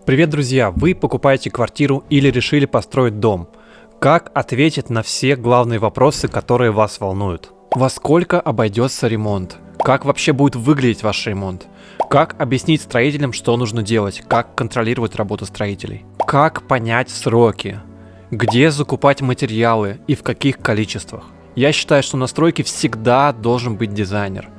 Привет, друзья! Вы покупаете квартиру или решили построить дом. Как ответить на все главные вопросы, которые вас волнуют? Во сколько обойдется ремонт? Как вообще будет выглядеть ваш ремонт? Как объяснить строителям, что нужно делать? Как контролировать работу строителей? Как понять сроки? Где закупать материалы и в каких количествах? Я считаю, что на стройке всегда должен быть дизайнер.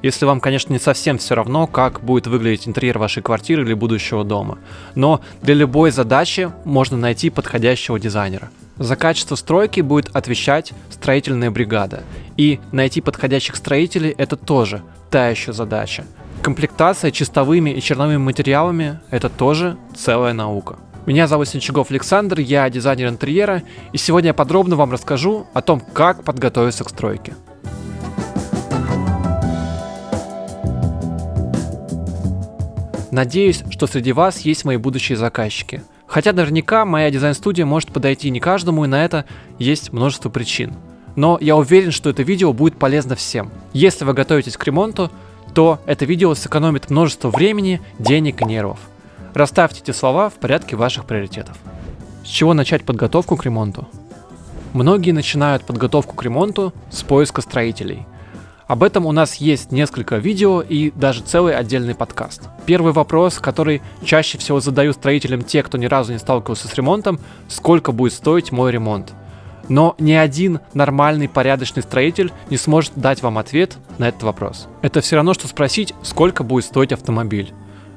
Если вам, конечно, не совсем все равно, как будет выглядеть интерьер вашей квартиры или будущего дома. Но для любой задачи можно найти подходящего дизайнера. За качество стройки будет отвечать строительная бригада. И найти подходящих строителей – это тоже та еще задача. Комплектация чистовыми и черновыми материалами – это тоже целая наука. Меня зовут Сенчугов Александр, я дизайнер интерьера, и сегодня я подробно вам расскажу о том, как подготовиться к стройке. Надеюсь, что среди вас есть мои будущие заказчики. Хотя наверняка моя дизайн-студия может подойти не каждому, и на это есть множество причин. Но я уверен, что это видео будет полезно всем. Если вы готовитесь к ремонту, то это видео сэкономит множество времени, денег и нервов. Расставьте эти слова в порядке ваших приоритетов. С чего начать подготовку к ремонту? Многие начинают подготовку к ремонту с поиска строителей. Об этом у нас есть несколько видео и даже целый отдельный подкаст. Первый вопрос, который чаще всего задаю строителям те, кто ни разу не сталкивался с ремонтом: сколько будет стоить мой ремонт? Но ни один нормальный, порядочный строитель не сможет дать вам ответ на этот вопрос. Это все равно, что спросить, сколько будет стоить автомобиль.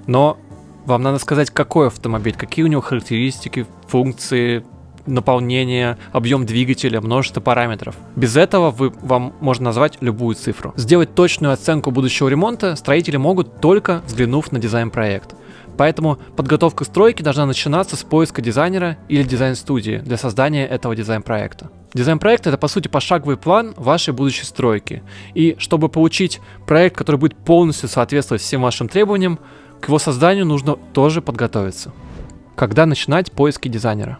Но вам надо сказать, какой автомобиль, какие у него характеристики, функции, наполнение, объем двигателя, множество параметров. Без этого вам можно назвать любую цифру. Сделать точную оценку будущего ремонта строители могут, только взглянув на дизайн-проект. Поэтому подготовка к стройке должна начинаться с поиска дизайнера или дизайн-студии для создания этого дизайн-проекта. Дизайн-проект — это, по сути, пошаговый план вашей будущей стройки. И чтобы получить проект, который будет полностью соответствовать всем вашим требованиям, к его созданию нужно тоже подготовиться. Когда начинать поиски дизайнера?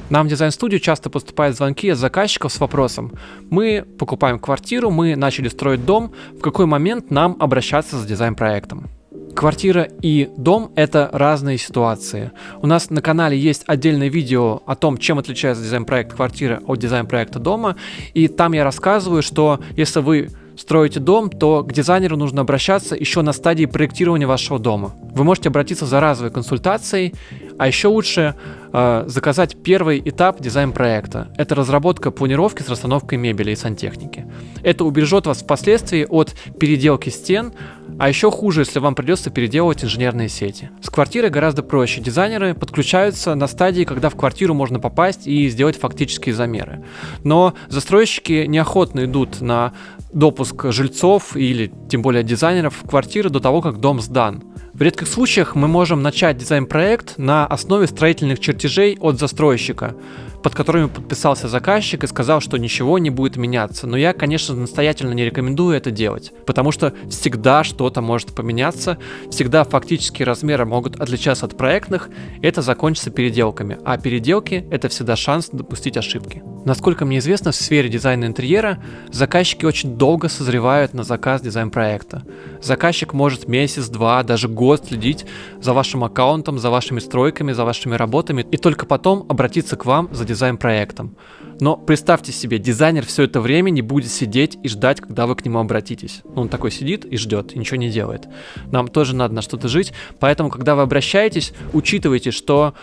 Нам в дизайн-студию часто поступают звонки от заказчиков с вопросом: мы покупаем квартиру, мы начали строить дом, в какой момент нам обращаться за дизайн-проектом? Квартира и дом — это разные ситуации. У нас на канале есть отдельное видео о том, чем отличается дизайн-проект квартиры от дизайн-проекта дома, и там я рассказываю, что если вы строите дом, то к дизайнеру нужно обращаться еще на стадии проектирования вашего дома. Вы можете обратиться за разовой консультацией, а еще лучше заказать первый этап дизайн-проекта. Это разработка планировки с расстановкой мебели и сантехники. Это убережет вас впоследствии от переделки стен, а еще хуже, если вам придется переделывать инженерные сети. С квартирой гораздо проще. Дизайнеры подключаются на стадии, когда в квартиру можно попасть и сделать фактические замеры. Но застройщики неохотно идут на допуск жильцов или тем более дизайнеров в квартиры до того, как дом сдан. В редких случаях мы можем начать дизайн-проект на основе строительных чертежей от застройщика, под которыми подписался заказчик и сказал, что ничего не будет меняться. Но я, конечно, настоятельно не рекомендую это делать, потому что всегда что-то может поменяться, всегда фактические размеры могут отличаться от проектных, и это закончится переделками. А переделки — это всегда шанс допустить ошибки. Насколько мне известно, в сфере дизайна интерьера заказчики очень долго созревают на заказ дизайн-проекта. Заказчик может месяц, два, даже год следить за вашим аккаунтом, за вашими стройками, за вашими работами, и только потом обратиться к вам за дизайн-проектом. Но представьте себе, дизайнер все это время не будет сидеть и ждать, когда вы к нему обратитесь. Он такой сидит и ждет, и ничего не делает. Нам тоже надо на что-то жить, поэтому, когда вы обращаетесь, учитывайте, что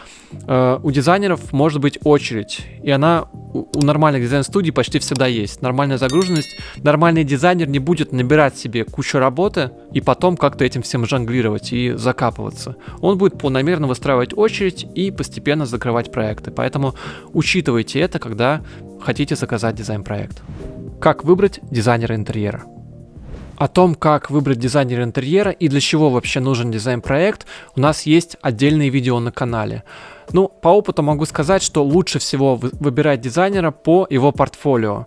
у дизайнеров может быть очередь, и она у нормальных дизайн-студий почти всегда есть. Нормальная загруженность, нормальный дизайнер не будет набирать себе кучу работы и потом как-то этим всем жонглировать и закапываться. Он будет планомерно выстраивать очередь и постепенно закрывать проекты. Поэтому учитывайте это, когда хотите заказать дизайн-проект. Как выбрать дизайнера интерьера? О том, как выбрать дизайнера интерьера и для чего вообще нужен дизайн-проект, у нас есть отдельные видео на канале. По опыту могу сказать, что лучше всего выбирать дизайнера по его портфолио.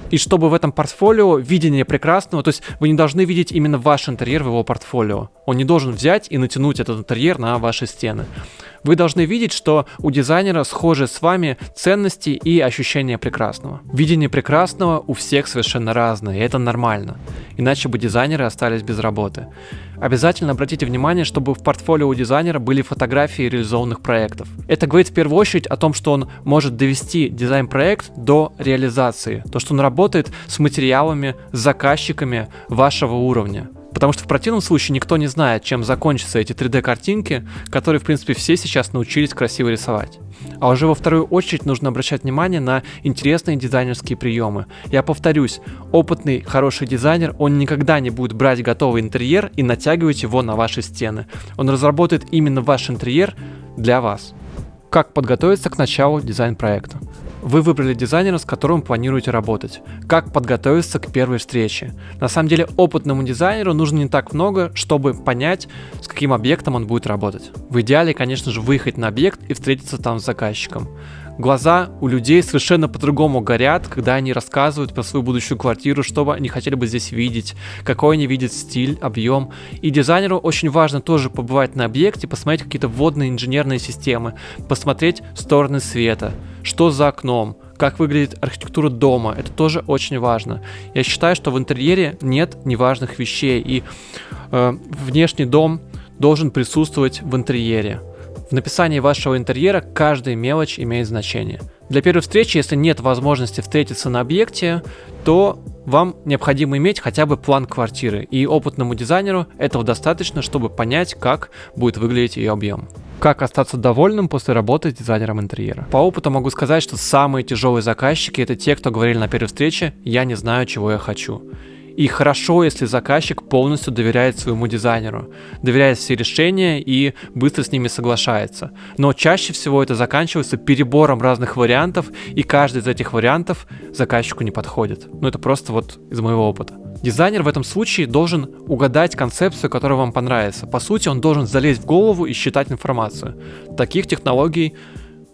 И чтобы в этом портфолио видение прекрасного, то есть вы не должны видеть именно ваш интерьер в его портфолио. Он не должен взять и натянуть этот интерьер на ваши стены. Вы должны видеть, что у дизайнера схожи с вами ценности и ощущения прекрасного. Видение прекрасного у всех совершенно разное, и это нормально. Иначе бы дизайнеры остались без работы. Обязательно обратите внимание, чтобы в портфолио у дизайнера были фотографии реализованных проектов. Это говорит в первую очередь о том, что он может довести дизайн-проект до реализации. То, что он работает с материалами, с заказчиками вашего уровня. Потому что в противном случае никто не знает, чем закончатся эти 3D-картинки, которые, в принципе, все сейчас научились красиво рисовать. А уже во вторую очередь нужно обращать внимание на интересные дизайнерские приемы. Я повторюсь, опытный, хороший дизайнер, он никогда не будет брать готовый интерьер и натягивать его на ваши стены. Он разработает именно ваш интерьер для вас. Как подготовиться к началу дизайн-проекта? Вы выбрали дизайнера, с которым планируете работать. Как подготовиться к первой встрече? На самом деле, опытному дизайнеру нужно не так много, чтобы понять, с каким объектом он будет работать. В идеале, конечно же, выехать на объект и встретиться там с заказчиком. Глаза у людей совершенно по-другому горят, когда они рассказывают про свою будущую квартиру, что они хотели бы здесь видеть, какой они видят стиль, объем. И дизайнеру очень важно тоже побывать на объекте, посмотреть какие-то вводные инженерные системы, посмотреть стороны света, что за окном, как выглядит архитектура дома. Это тоже очень важно. Я считаю, что в интерьере нет неважных вещей, и внешний дом должен присутствовать в интерьере. В написании вашего интерьера каждая мелочь имеет значение. Для первой встречи, если нет возможности встретиться на объекте, то вам необходимо иметь хотя бы план квартиры, и опытному дизайнеру этого достаточно, чтобы понять, как будет выглядеть ее объем. Как остаться довольным после работы с дизайнером интерьера? По опыту могу сказать, что самые тяжелые заказчики — это те, кто говорили на первой встрече: «Я не знаю, чего я хочу». И хорошо, если заказчик полностью доверяет своему дизайнеру, доверяет все решения и быстро с ними соглашается. Но чаще всего это заканчивается перебором разных вариантов, и каждый из этих вариантов заказчику не подходит. Ну, это просто вот из моего опыта. Дизайнер в этом случае должен угадать концепцию, которая вам понравится. По сути, он должен залезть в голову и считать информацию. Таких технологий,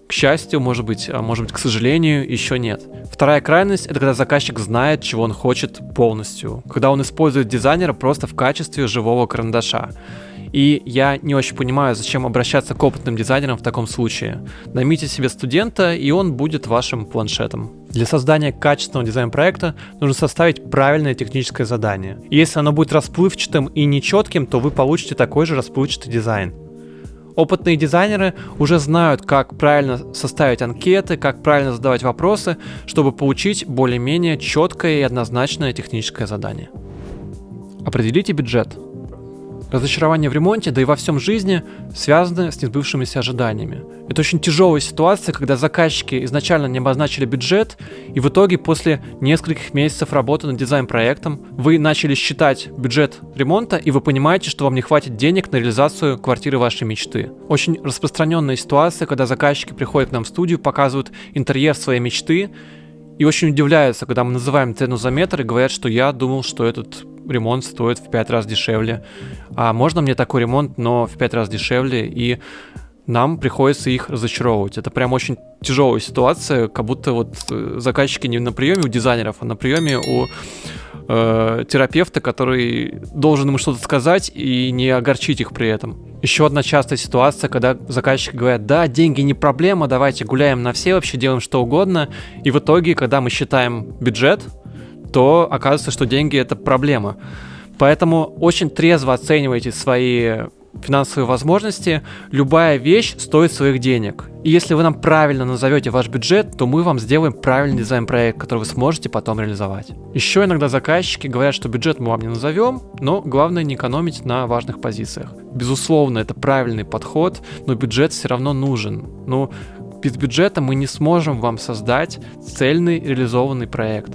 к счастью, может быть, а может быть, к сожалению, еще нет. Вторая крайность — это когда заказчик знает, чего он хочет полностью. Когда он использует дизайнера просто в качестве живого карандаша. И я не очень понимаю, зачем обращаться к опытным дизайнерам в таком случае. Наймите себе студента, и он будет вашим планшетом. Для создания качественного дизайн-проекта нужно составить правильное техническое задание. И если оно будет расплывчатым и нечетким, то вы получите такой же расплывчатый дизайн. Опытные дизайнеры уже знают, как правильно составить анкеты, как правильно задавать вопросы, чтобы получить более-менее четкое и однозначное техническое задание. Определите бюджет. Разочарование в ремонте, да и во всем жизни, связаны с несбывшимися ожиданиями. Это очень тяжелая ситуация, когда заказчики изначально не обозначили бюджет, и в итоге после нескольких месяцев работы над дизайн-проектом вы начали считать бюджет ремонта, и вы понимаете, что вам не хватит денег на реализацию квартиры вашей мечты. Очень распространенная ситуация, когда заказчики приходят к нам в студию, показывают интерьер своей мечты, и очень удивляются, когда мы называем цену за метр и говорят, что я думал, что этот ремонт стоит в 5 раз дешевле. А можно мне такой ремонт, но в 5 раз дешевле, и нам приходится их разочаровывать. Это прям очень тяжелая ситуация, как будто вот заказчики не на приеме у дизайнеров, а на приеме у терапевта, который должен им что-то сказать и не огорчить их при этом. Еще одна частая ситуация, когда заказчики говорят: да, деньги не проблема, давайте гуляем на все, вообще делаем что угодно. И в итоге, когда мы считаем бюджет, то оказывается, что деньги — это проблема. Поэтому очень трезво оценивайте свои финансовые возможности. Любая вещь стоит своих денег. И если вы нам правильно назовете ваш бюджет, то мы вам сделаем правильный дизайн-проект, который вы сможете потом реализовать. Еще иногда заказчики говорят, что бюджет мы вам не назовем, но главное не экономить на важных позициях. Безусловно, это правильный подход, но бюджет все равно нужен. Но без бюджета мы не сможем вам создать цельный реализованный проект.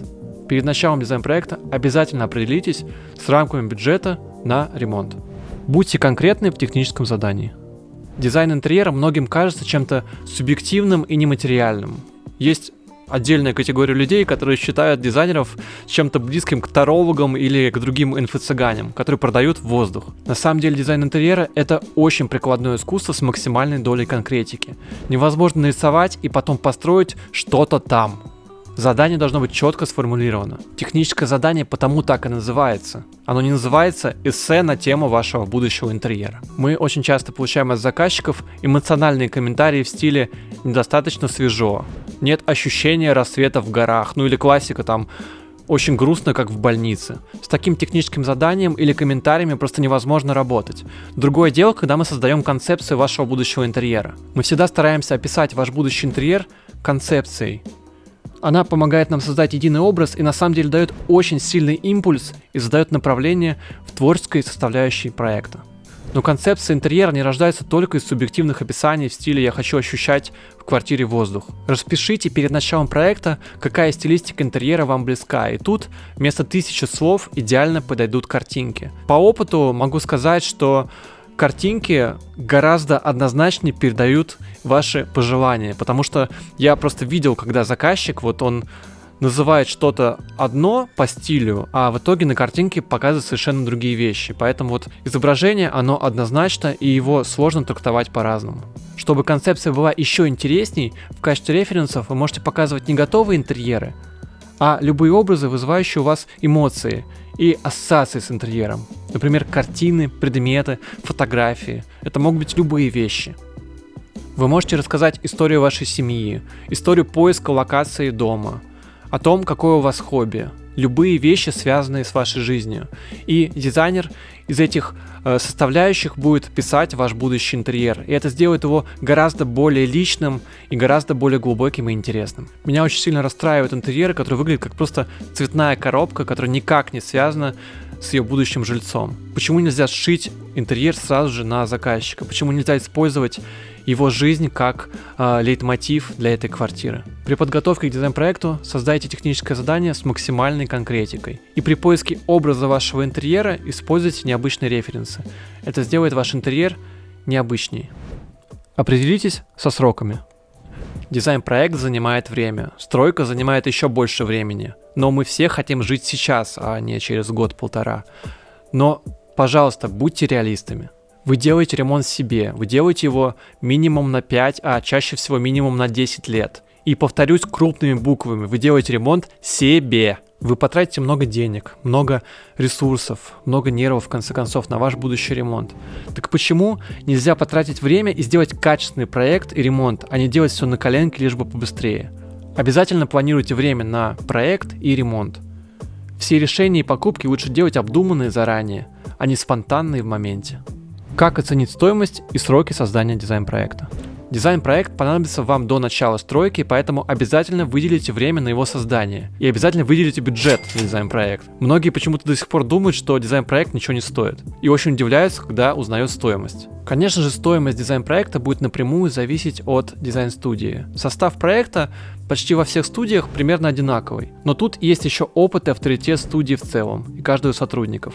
Перед началом дизайн-проекта обязательно определитесь с рамками бюджета на ремонт. Будьте конкретны в техническом задании. Дизайн интерьера многим кажется чем-то субъективным и нематериальным. Есть отдельная категория людей, которые считают дизайнеров чем-то близким к тарологам или к другим инфо-цыганям, которые продают воздух. На самом деле дизайн интерьера — это очень прикладное искусство с максимальной долей конкретики. Невозможно нарисовать и потом построить что-то там. Задание должно быть четко сформулировано. Техническое задание потому так и называется. Оно не называется эссе на тему вашего будущего интерьера. Мы очень часто получаем от заказчиков эмоциональные комментарии в стиле «недостаточно свежо», «нет ощущения рассвета в горах», ну или классика там «очень грустно, как в больнице». С таким техническим заданием или комментариями просто невозможно работать. Другое дело, когда мы создаем концепцию вашего будущего интерьера. Мы всегда стараемся описать ваш будущий интерьер концепцией. Она помогает нам создать единый образ и на самом деле дает очень сильный импульс и задает направление в творческой составляющей проекта. Но концепция интерьера не рождается только из субъективных описаний в стиле «я хочу ощущать в квартире воздух». Распишите перед началом проекта, какая стилистика интерьера вам близка, и тут вместо 1000 слов идеально подойдут картинки. По опыту могу сказать, что картинки гораздо однозначнее передают ваши пожелания, потому что я просто видел, когда заказчик, вот он называет что-то одно по стилю, а в итоге на картинке показывает совершенно другие вещи. Поэтому вот изображение, оно однозначно, и его сложно трактовать по-разному. Чтобы концепция была еще интересней, в качестве референсов вы можете показывать не готовые интерьеры, а любые образы, вызывающие у вас эмоции и ассоциации с интерьером. Например, картины, предметы, фотографии. Это могут быть любые вещи. Вы можете рассказать историю вашей семьи, историю поиска локации дома, о том, какое у вас хобби, любые вещи, связанные с вашей жизнью. И дизайнер из этих составляющих будет писать ваш будущий интерьер. И это сделает его гораздо более личным и гораздо более глубоким и интересным. Меня очень сильно расстраивают интерьеры, которые выглядят как просто цветная коробка, которая никак не связана с ее будущим жильцом. Почему нельзя сшить интерьер сразу же на заказчика? Почему нельзя использовать его жизнь как лейтмотив для этой квартиры? При подготовке к дизайн-проекту создайте техническое задание с максимальной конкретикой. И при поиске образа вашего интерьера используйте необычные референсы. Это сделает ваш интерьер необычнее. Определитесь со сроками. Дизайн-проект занимает время, стройка занимает еще больше времени. Но мы все хотим жить сейчас, а не через год-полтора. Но, пожалуйста, будьте реалистами. Вы делаете ремонт себе, вы делаете его минимум на 5, а чаще всего минимум на 10 лет. И повторюсь крупными буквами, вы делаете ремонт себе. Вы потратите много денег, много ресурсов, много нервов, в конце концов, на ваш будущий ремонт. Так почему нельзя потратить время и сделать качественный проект и ремонт, а не делать все на коленке, лишь бы побыстрее? Обязательно планируйте время на проект и ремонт. Все решения и покупки лучше делать обдуманные заранее, а не спонтанные в моменте. Как оценить стоимость и сроки создания дизайн-проекта? Дизайн-проект понадобится вам до начала стройки, поэтому обязательно выделите время на его создание. И обязательно выделите бюджет на дизайн-проект. Многие почему-то до сих пор думают, что дизайн-проект ничего не стоит. И очень удивляются, когда узнают стоимость. Конечно же, стоимость дизайн-проекта будет напрямую зависеть от дизайн-студии. Состав проекта почти во всех студиях примерно одинаковый. Но тут есть еще опыт и авторитет студии в целом и каждого из сотрудников.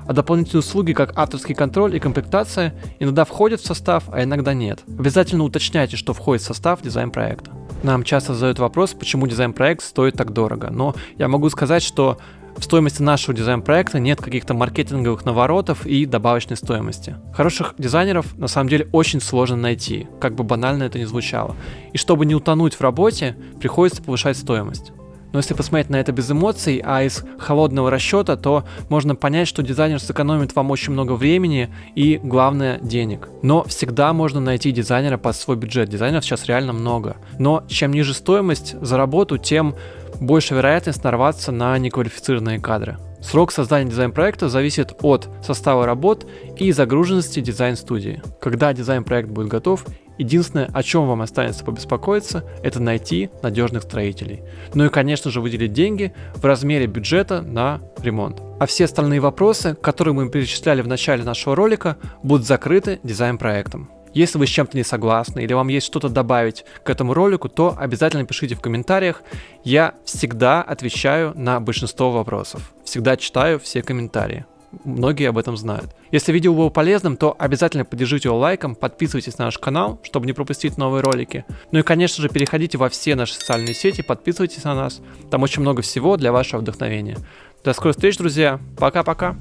А дополнительные услуги, как авторский контроль и комплектация, иногда входят в состав, а иногда нет. Обязательно уточняйте, что входит в состав дизайн-проекта. Нам часто задают вопрос, почему дизайн-проект стоит так дорого. Но я могу сказать, что в стоимости нашего дизайн-проекта нет каких-то маркетинговых наворотов и добавочной стоимости. Хороших дизайнеров на самом деле очень сложно найти, как бы банально это ни звучало. И чтобы не утонуть в работе, приходится повышать стоимость. Но если посмотреть на это без эмоций, а из холодного расчета, то можно понять, что дизайнер сэкономит вам очень много времени и, главное, денег. Но всегда можно найти дизайнера под свой бюджет. Дизайнеров сейчас реально много. Но чем ниже стоимость за работу, тем больше вероятность нарваться на неквалифицированные кадры. Срок создания дизайн-проекта зависит от состава работ и загруженности дизайн-студии. Когда дизайн-проект будет готов, единственное, о чем вам останется побеспокоиться, это найти надежных строителей. Ну и, конечно же, выделить деньги в размере бюджета на ремонт. А все остальные вопросы, которые мы перечисляли в начале нашего ролика, будут закрыты дизайн-проектом. Если вы с чем-то не согласны или вам есть что-то добавить к этому ролику, то обязательно пишите в комментариях. Я всегда отвечаю на большинство вопросов. Всегда читаю все комментарии. Многие об этом знают. Если видео было полезным, то обязательно поддержите его лайком, подписывайтесь на наш канал, чтобы не пропустить новые ролики. Ну и, конечно же, переходите во все наши социальные сети, подписывайтесь на нас. Там очень много всего для вашего вдохновения. До скорых встреч, друзья. Пока-пока.